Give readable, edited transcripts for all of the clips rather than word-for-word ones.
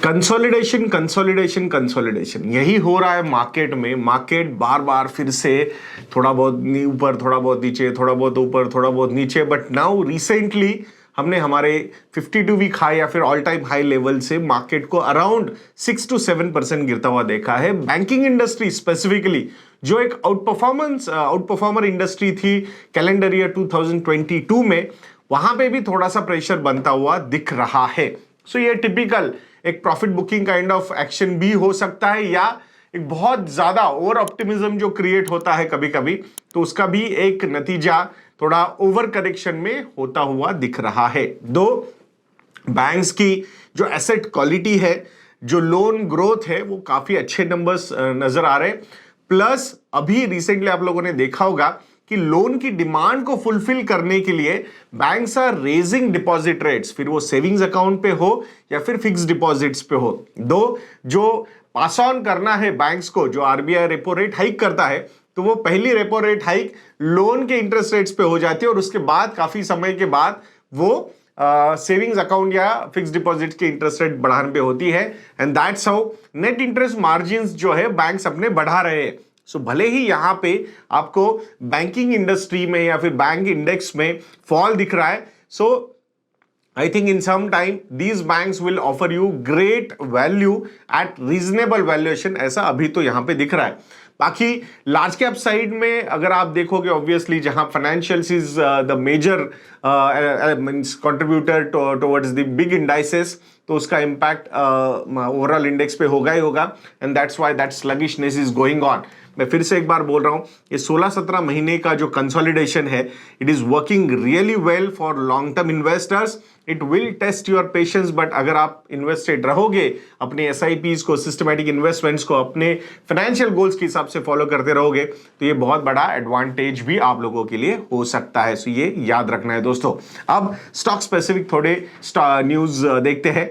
Consolidation consolidation consolidation यही हो रहा है मार्केट में। मार्केट बार बार फिर से थोड़ा बहुत ऊपर, थोड़ा बहुत नीचे, थोड़ा बहुत ऊपर, थोड़ा बहुत नीचे, बट नाउ रिसेंटली हमने हमारे 52 वीक हाई या फिर ऑल टाइम हाई लेवल से मार्केट को अराउंड 6 to 7% गिरता हुआ देखा है। बैंकिंग इंडस्ट्री स्पेसिफिकली जो एक आउटपरफॉर्मर इंडस्ट्री थी कैलेंडर ईयर 2022 में, वहां पे भी थोड़ा सा प्रेशर बनता हुआ दिख रहा है। सो ये टिपिकल एक profit booking kind of action भी हो सकता है, या एक बहुत ज्यादा ओवर ऑप्टिमिज्म जो क्रिएट होता है कभी कभी, तो उसका भी एक नतीजा थोड़ा ओवर करेक्शन में होता हुआ दिख रहा है। दो बैंक्स की जो एसेट क्वालिटी है, जो लोन ग्रोथ है, वो काफी अच्छे नंबर्स नजर आ रहे हैं। प्लस अभी रिसेंटली आप लोगों ने देखा होगा कि लोन की डिमांड को फुलफिल करने के लिए banks are raising deposit rates, फिर वो सेविंग्स अकाउंट पे हो या फिर फिक्स डिपॉजिट्स पे हो। दो जो पास ऑन करना है बैंक्स को, जो आरबीआई रेपो रेट हाइक करता है, तो वो पहली रेपो रेट हाइक लोन के इंटरेस्ट रेट्स पे हो जाती है और उसके बाद काफी समय के बाद वो सेविंग्स अकाउंट या फिक्स डिपॉजिट के इंटरेस्ट रेट बढ़ाने पे होती है। And that's how net interest margin जो है बैंक्स अपने बढ़ा रहे हैं। सो भले ही यहां पे आपको बैंकिंग इंडस्ट्री में या फिर बैंक इंडेक्स में फॉल दिख रहा है, सो I think in some time these banks will offer you great value at reasonable valuation, ऐसा अभी तो यहां पे दिख रहा है। बाकी लार्ज कैप साइड में अगर आप देखोगे, ऑब्वियसली जहां financials is the major contributor towards the big indices, तो उसका इंपैक्ट ओवरऑल इंडेक्स पे होगा ही होगा, and that's why that sluggishness is going on. मैं फिर से एक बार बोल रहा हूं, ये 16-17 महीने का जो कंसोलिडेशन है, it is working really well for long term investors. It will test your patience, but अगर आप इन्वेस्टेड रहोगे, अपने एसआईपीज को, सिस्टमैटिक इन्वेस्टमेंट्स को अपने फाइनेंशियल गोल्स के हिसाब से फॉलो करते रहोगे, तो ये बहुत बड़ा एडवांटेज भी आप लोगों के लिए हो सकता है। सो ये याद रखना है दोस्तों। अब स्टॉक स्पेसिफिक थोड़े न्यूज देखते हैं।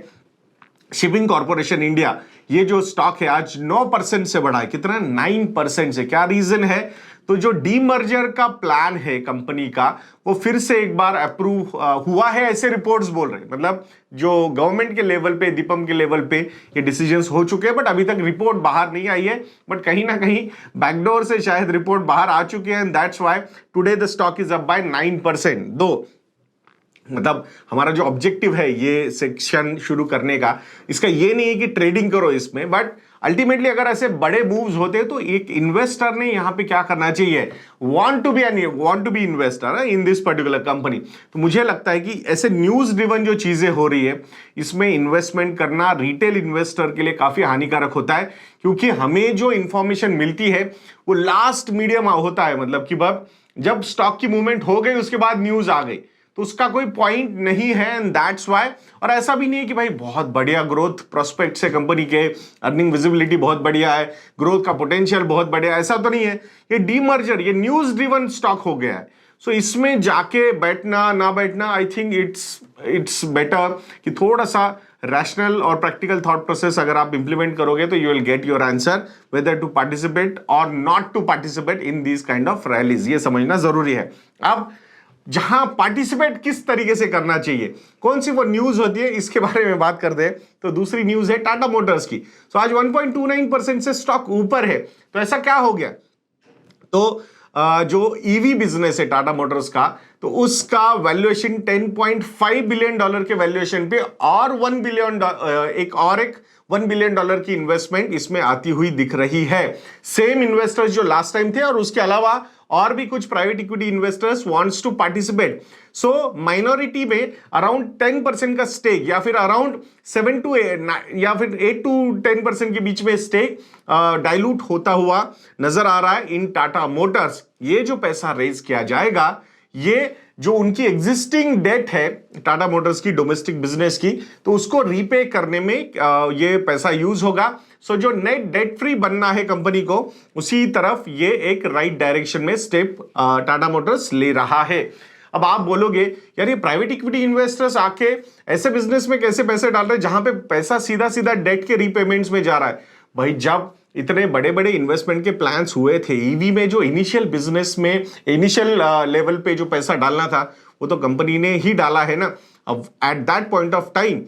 शिपिंग कॉर्पोरेशन इंडिया, ये जो स्टॉक है आज 9% से बढ़ा है। कितना? 9% से। क्या रीजन है? तो जो डीमर्जर का प्लान है कंपनी का, वो फिर से एक बार अप्रूव हुआ है, ऐसे रिपोर्ट्स बोल रहे हैं। मतलब जो गवर्नमेंट के लेवल पे, दीपम के लेवल पे ये डिसीजंस हो चुके हैं, बट अभी तक रिपोर्ट बाहर नहीं आई है। बट कहीं ना कहीं बैकडोर से शायद रिपोर्ट बाहर आ चुकी है, and that's why today the stock is up by 9%। दो मतलब हमारा जो ऑब्जेक्टिव है ये सेक्शन शुरू करने का, इसका ये नहीं है कि ट्रेडिंग करो इसमें, बट अल्टीमेटली अगर ऐसे बड़े मूव्स होते हैं तो एक इन्वेस्टर ने यहां पे क्या करना चाहिए? Want to be investor in this particular company. तो मुझे लगता है कि ऐसे न्यूज ड्रिवन जो चीजें हो रही है, इसमें इन्वेस्टमेंट करना रिटेल इन्वेस्टर के लिए काफी हानिकारक होता है, क्योंकि हमें जो इंफॉर्मेशन मिलती है वो लास्ट मीडियम होता है। मतलब कि जब स्टॉक की मूवमेंट हो गई, उसके बाद न्यूज आ गई, तो उसका कोई पॉइंट नहीं है, एंड दैट्स व्हाई। और ऐसा भी नहीं है कि भाई बहुत बढ़िया ग्रोथ प्रोस्पेक्ट्स है कंपनी के, अर्निंग विजिबिलिटी बहुत बढ़िया है, ग्रोथ का पोटेंशियल बहुत बढ़िया, ऐसा तो नहीं है। ये डीमर्जर, ये न्यूज ड्रिवन स्टॉक हो गया है। सो इसमें जाके बैठना ना बैठना, आई थिंक इट्स बेटर कि थोड़ा सा रैशनल और प्रैक्टिकल थॉट प्रोसेस अगर आप इंप्लीमेंट करोगे, तो you will get your answer whether to participate और not to participate in this kind of rallies. ये समझना जरूरी है। अब जहां पार्टिसिपेट किस तरीके से करना चाहिए, कौन सी वो न्यूज होती है, इसके बारे में बात करते हैं। तो दूसरी न्यूज है टाटा मोटर्स की। तो आज 1.29% से स्टॉक ऊपर है। तो ऐसा क्या हो गया? तो जो ईवी बिजनेस है टाटा मोटर्स का, तो उसका वैल्यूएशन $10.5 बिलियन के वैल्यूएशन पे और $1 बिलियन एक $1 बिलियन की इन्वेस्टमेंट इसमें आती हुई दिख रही है। सेम इन्वेस्टर्स जो लास्ट टाइम थे, और उसके अलावा और भी कुछ private equity investors wants to participate. So minority में अराउंड 10% का स्टेक, या फिर अराउंड 7 to 8 या फिर 8 to 10% के बीच में स्टेक डाइल्यूट होता हुआ नजर आ रहा है इन टाटा मोटर्स। ये जो पैसा रेज किया जाएगा, ये जो उनकी एग्जिस्टिंग डेट है टाटा मोटर्स की, डोमेस्टिक बिजनेस की, तो उसको रीपे करने में ये पैसा यूज होगा। सो जो नेट डेट फ्री बनना है कंपनी को, उसी तरफ ये एक राइट डायरेक्शन में स्टेप टाटा मोटर्स ले रहा है। अब आप बोलोगे यार, ये प्राइवेट इक्विटी इन्वेस्टर्स आके ऐसे बिजनेस में कैसे पैसे डाल रहे हैं जहां पे पैसा सीधा सीधा डेट के रीपेमेंट्स में जा रहा है? भाई, जब इतने बड़े बड़े इन्वेस्टमेंट के प्लान्स हुए थे ईवी में, जो इनिशियल बिजनेस में इनिशियल लेवल पे जो पैसा डालना था, वो तो कंपनी ने ही डाला है ना। अब at that point of time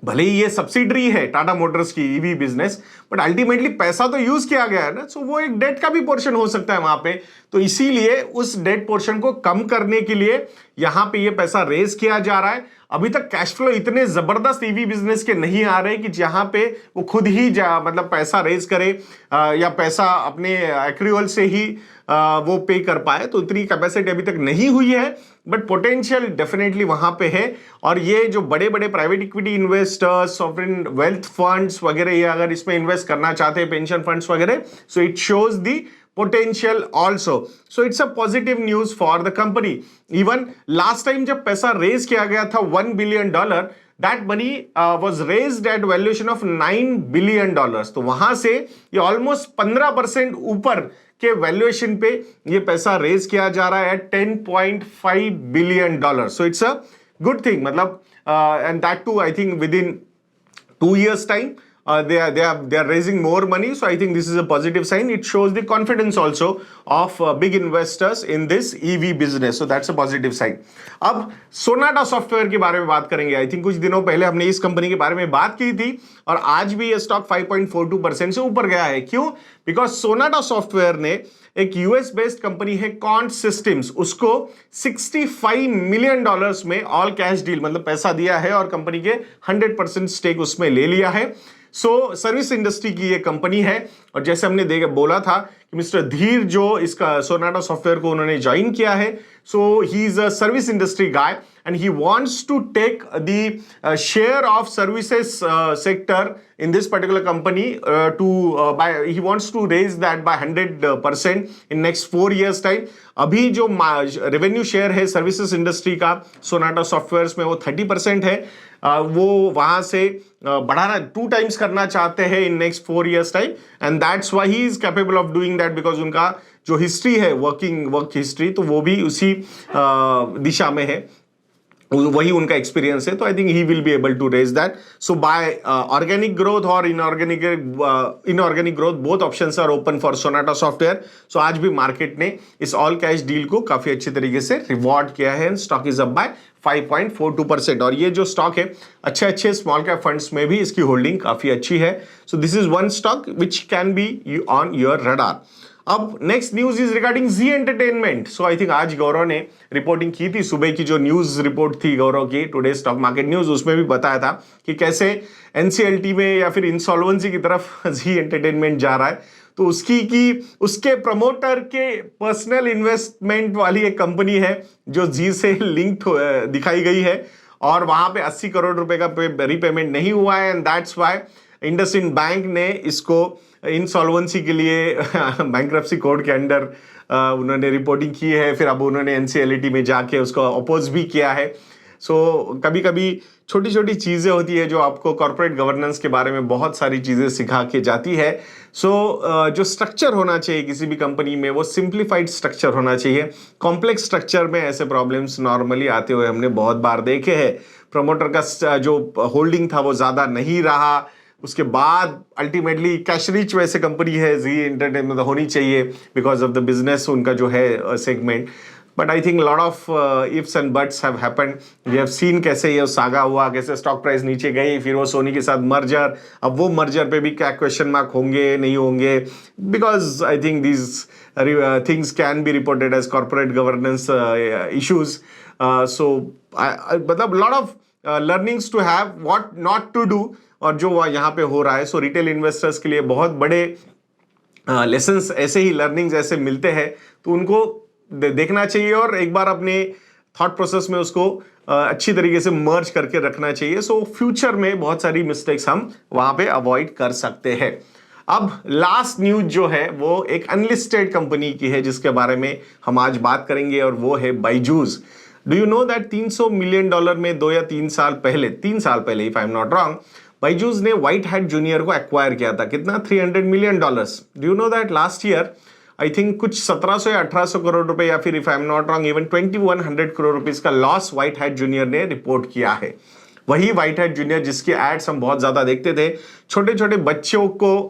भले ही ये सब्सिडरी है टाटा मोटर्स की ईवी बिजनेस, बट अल्टीमेटली पैसा तो यूज किया गया है ना, सो वो एक डेट का भी पोर्शन हो सकता है वहां पे। तो इसीलिए उस डेट पोर्शन को कम करने के लिए यहां पे ये पैसा रेज किया जा रहा है। अभी तक कैश फ्लो इतने जबरदस्त ईवी बिजनेस के नहीं आ रहे कि जहां पे वो खुद ही मतलब पैसा रेज करे या पैसा अपने एक्रूअल से ही वो पे कर पाए, तो इतनी कैपेसिटी अभी तक नहीं हुई है, बट पोटेंशियल डेफिनेटली वहां पे है। और ये जो बड़े बड़े private equity investors, sovereign wealth funds वगैरह, ये अगर इसमें इन्वेस्ट करना चाहते हैं, पेंशन फंड्स वगैरह, so it shows the potential also. So it's a positive news for the company. Even last time जब पैसा रेज किया गया था $1 billion, that money was raised at valuation of $9 billion. तो वहां से ये ऑलमोस्ट 15% ऊपर के वैल्यूएशन पे ये पैसा रेज किया जा रहा है, $10.5 billion. So it's a good thing, मतलब and that too I think within 2 years time. They are raising more money, so I think this is a positive sign. It shows the confidence also of big investors in this EV business, so that's a positive sign. अब Sonata software के बारे में बात करेंगे। I think कुछ दिनों पहले हमने इस कंपनी के बारे में बात की थी और आज भी ये स्टॉक 5.42% से ऊपर गया है। क्यों? बिकॉज सोनाटा सॉफ्टवेयर ने एक यूएस बेस्ड कंपनी है क्वांट सिस्टम्स, उसको $65 मिलियन में ऑल कैश डील मतलब पैसा दिया है और कंपनी के 100% स्टेक उसमें ले लिया है। सो सर्विस इंडस्ट्री की ये कंपनी है और जैसे हमने बोला था कि मिस्टर धीर जो इसका सोनाटा सॉफ्टवेयर को उन्होंने ज्वाइन किया है, so he is a service industry guy and he wants to take the share of services sector in this particular company he wants to raise that by 100% in next 4 years time. अभी जो revenue share है services industry का Sonata softwares में वो 30% है, वो वहां से बढ़ाना 2 times करना चाहते हैं in next 4 years time, and that's why he is capable of doing that, because उनका जो हिस्ट्री है वर्क हिस्ट्री तो वो भी उसी दिशा में है, वही उनका एक्सपीरियंस है। तो I think he will be able to raise that. So by organic growth और inorganic growth both options are open for Sonata software. सो आज भी मार्केट ने इस ऑल कैश डील को काफी अच्छी तरीके से रिवॉर्ड किया है। स्टॉक इज अप बाय 5.42% और ये जो स्टॉक है अच्छे अच्छे स्मॉल कैप फंड्स में भी इसकी होल्डिंग काफी अच्छी है। So this is one stock which can be on your radar. अब next news is regarding Zee Entertainment. So I think आज गौरव ने रिपोर्टिंग की थी, सुबह की जो न्यूज रिपोर्ट थी गौरव की टुडे स्टॉक मार्केट न्यूज, उसमें भी बताया था कि कैसे एनसीएलटी में या फिर इंसॉल्वेंसी की तरफ जी एंटरटेनमेंट जा रहा है। तो उसके प्रमोटर के पर्सनल इन्वेस्टमेंट वाली एक कंपनी है जो जी से लिंक्ड दिखाई गई है और वहां पे 80 करोड़ रुपए का रीपेमेंट नहीं हुआ है, and that's why IndusInd bank ने इसको इंसॉल्वेंसी के लिए बैंक्रप्सी कोड के अंडर उन्होंने रिपोर्टिंग की है। फिर अब उन्होंने एनसीएलटी में जाके उसको अपोज भी किया है। सो कभी कभी छोटी छोटी चीज़ें होती है जो आपको कॉर्पोरेट गवर्नेंस के बारे में बहुत सारी चीज़ें सिखा के जाती है। सो जो स्ट्रक्चर होना चाहिए किसी भी कंपनी में वो सिंप्लीफाइड स्ट्रक्चर होना चाहिए। कॉम्प्लेक्स स्ट्रक्चर में ऐसे प्रॉब्लम्स नॉर्मली आते हुए हमने बहुत बार देखे हैं। प्रमोटर का जो होल्डिंग था वो ज़्यादा नहीं रहा, उसके बाद अल्टीमेटली कैश रिच वैसे कंपनी है जी एंटरटेनमेंट होनी चाहिए बिकॉज ऑफ द बिजनेस उनका जो है segment. But I think lot of ifs and buts have happened. We have seen कैसे ये सागा हुआ, कैसे स्टॉक प्राइस नीचे गई, फिर वो सोनी के साथ मर्जर, अब वो मर्जर पे भी क्या क्वेश्चन मार्क होंगे नहीं होंगे, because I think these things can be reported as corporate governance issues. So मतलब lot of learnings to have what not to do और जो यहाँ पे हो रहा है। सो रिटेल इन्वेस्टर्स के लिए बहुत बड़े लेसन्स ऐसे ही लर्निंग्स ऐसे मिलते हैं, तो उनको देखना चाहिए और एक बार अपने थॉट प्रोसेस में उसको अच्छी तरीके से मर्ज करके रखना चाहिए। सो फ्यूचर में बहुत सारी मिस्टेक्स हम वहां पे अवॉइड कर सकते हैं। अब लास्ट न्यूज जो है वो एक अनलिस्टेड कंपनी की है जिसके बारे में हम आज बात करेंगे और वो है Byju's. Do you know that $300 million में 2 या 3 साल पहले if I am not wrong, Byju's ने व्हाइट हैट जूनियर को एक्वायर किया था। कितना? $300 million. Do you know that last year I think कुछ 1700 या 1800 करोड़ रुपए या फिर if I am not wrong even 2100 crore rupees का लॉस व्हाइट हैट जूनियर ने रिपोर्ट किया है। वही व्हाइट हैट जूनियर जिसके एड्स हम बहुत ज्यादा देखते थे, छोटे छोटे बच्चों को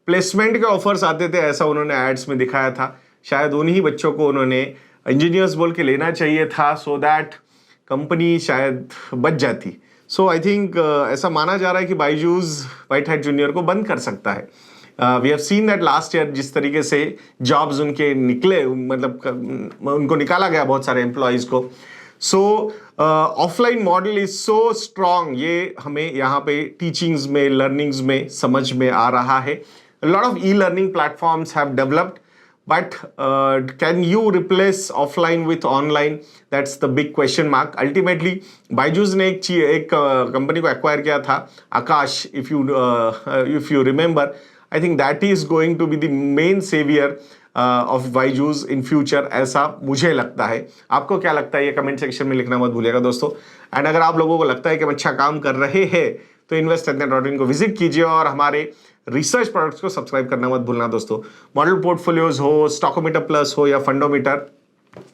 प्लेसमेंट के ऑफर्स आते थे, ऐसा उन्होंने एड्स में दिखाया था। शायद उन्हीं बच्चों को उन्होंने इंजीनियर्स बोल के लेना चाहिए था सो दैट कंपनी शायद बच जाती। सो आई थिंक ऐसा माना जा रहा है कि बायजूस व्हाइट हैट जूनियर को बंद कर सकता है। We have seen that last year जिस तरीके से जॉब्स उनके निकले, मतलब उनको निकाला गया बहुत सारे एम्प्लॉयज को। सो offline model is so strong, ये हमें यहाँ पे टीचिंग्स में, लर्निंग्स में समझ में आ रहा है। Lot of e learning platforms have developed, but can you replace offline with online? That's the big question mark. Ultimately Byju's ने एक कंपनी को एक्वायर किया था, आकाश, if you remember. I think that is going to be the main savior of Byju's in future, ऐसा मुझे लगता है। आपको क्या लगता है ये कमेंट सेक्शन में लिखना मत भूलिएगा दोस्तों। एंड अगर आप लोगों को लगता है कि हम अच्छा काम कर रहे हैं तो investednet.in को विजिट कीजिए और हमारे रिसर्च प्रोडक्ट्स को सब्सक्राइब करना मत भूलना दोस्तों। मॉडल पोर्टफोलियोज हो, स्टॉकोमीटर प्लस हो या फंडोमीटर,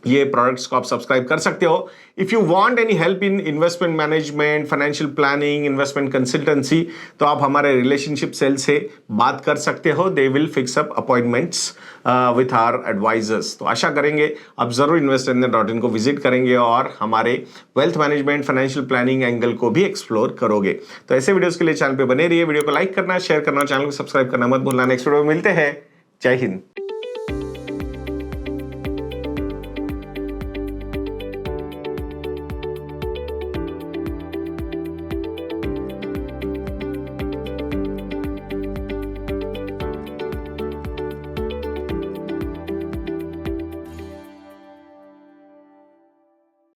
ये प्रोडक्ट्स को आप सब्सक्राइब कर सकते हो। If you want any help in investment management, financial planning, investment consultancy, तो आप हमारे रिलेशनशिप सेल से बात कर सकते हो। They will fix up appointments with our advisors. तो आशा करेंगे आप जरूर investednet.in को विजिट करेंगे और हमारे wealth management, financial planning angle को भी एक्सप्लोर करोगे। तो ऐसे वीडियोस के लिए चैनल पे बने रहिए, वीडियो को लाइक करना, शेयर करना, चैनल को सब्सक्राइब करना मत भूलना। नेक्स्ट वीडियो में मिलते हैं। जय हिंद।